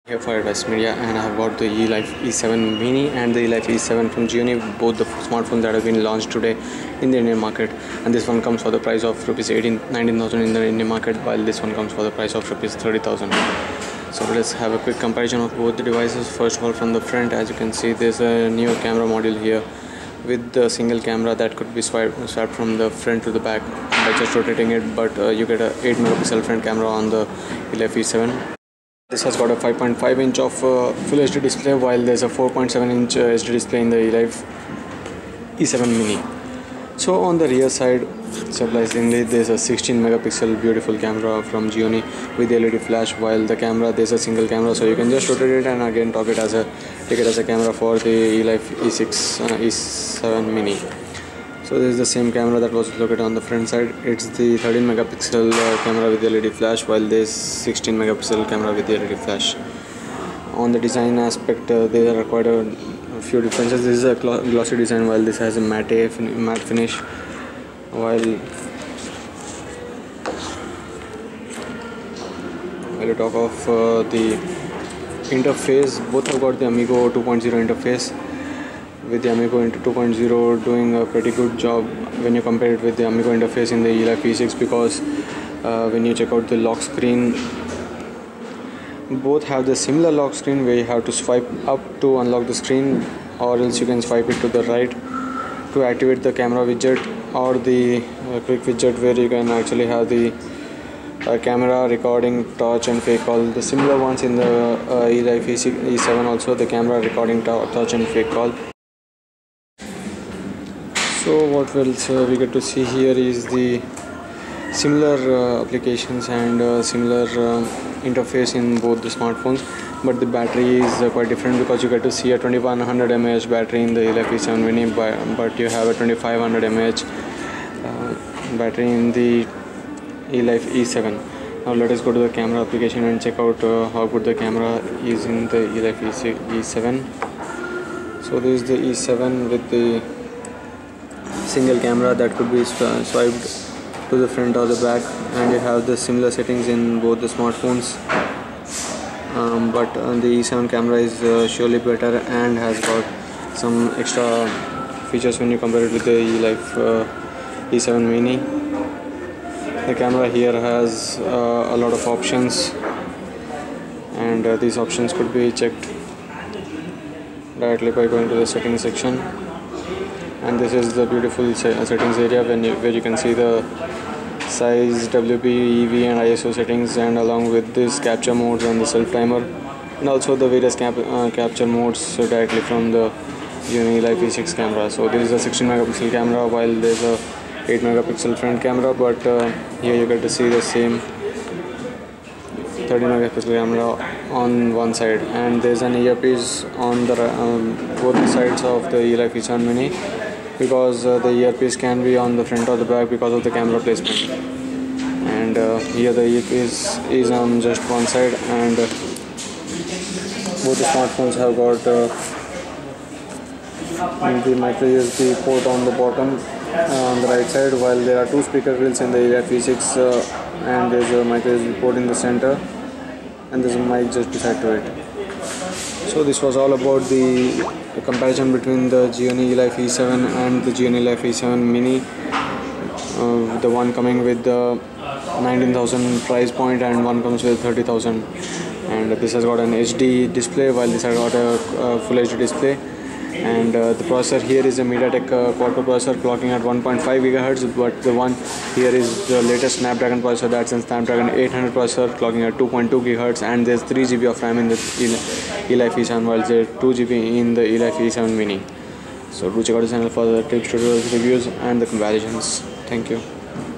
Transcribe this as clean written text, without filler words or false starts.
Here for Advice Media, and I have got the Elife E7 Mini and the Elife E7 from Gionee, both the smartphones that have been launched today in the Indian market. And this one comes for the price of rupees 19,000 in the Indian market, while this one comes for the price of rupees 30,000. So let's have a quick comparison of both the devices. First of all, from the front, as you can see, there's a new camera module here with the single camera that could be swiped from the front to the back by just rotating it, but you get a 8 megapixel front camera on the Elife E7. This has got a 5.5 inch of full HD display, while there's a 4.7 inch HD display in the Elife E7 Mini. So on the rear side, surprisingly, there's a 16 megapixel beautiful camera from Gionee with LED flash, while the camera, there's a single camera, so you can just rotate it and again take it as a camera for the Elife E7 Mini. So this is the same camera that was located on the front side. It's the 13 megapixel camera with LED flash, while there's 16 megapixel camera with LED flash. On the design aspect, there are quite a few differences. This is a glossy design, while this has a matte finish. While you talk of the interface, both have got the Amigo 2.0 interface, with the Amigo 2.0 doing a pretty good job when you compare it with the Amigo interface in the Elife E6, because when you check out the lock screen, both have the similar lock screen where you have to swipe up to unlock the screen, or else you can swipe it to the right to activate the camera widget, or the quick widget where you can actually have the camera, recording, touch and fake call. The similar ones in the Elife E7 also, the camera, recording, touch and fake call. So what else we get to see here is the similar applications and similar interface in both the smartphones, but the battery is quite different, because you get to see a 2100 mAh battery in the Elife E7 Mini, but you have a 2500 mAh battery in the Elife E7. Now let us go to the camera application and check out how good the camera is in the Elife E7. So this is the E7 with the single camera that could be swiped to the front or the back, and you have the similar settings in both the smartphones, but the E7 camera is surely better and has got some extra features when you compare it with the Elife E7 Mini. The camera here has a lot of options, and these options could be checked directly by going to the settings section. And this is the beautiful settings area where you can see the size, WB, EV and ISO settings, and along with this capture modes and the self timer, and also the various capture modes directly from the Gionee Elife E6 camera. So this is a 16 megapixel camera, while there's a 8 megapixel front camera, but here you get to see the same 30 megapixel camera on one side, and there's an earpiece on the both the sides of the Elife E7 Mini, because the earpiece can be on the front or the back because of the camera placement. And here the earpiece is on just one side, and both the smartphones have got the micro USB port on the bottom on the right side, while there are two speaker grills in the Elife E6, and there's a micro USB port in the center, and there's a mic just beside to it. So this was all about the comparison between the Gionee Elife E7 and the Gionee Elife E7 Mini, the one coming with the 19,000 price point and one comes with 30,000, and this has got an HD display, while this has got a full HD display. And the processor here is a MediaTek quad-core processor clocking at 1.5 GHz, but the one here is the latest Snapdragon processor, that's a Snapdragon 800 processor clocking at 2.2 GHz, and there's 3 GB of RAM in the Elife E7, while there's 2 GB in the Elife E7 Mini. So do check out the channel for the tips, tutorials, reviews and the comparisons. Thank you.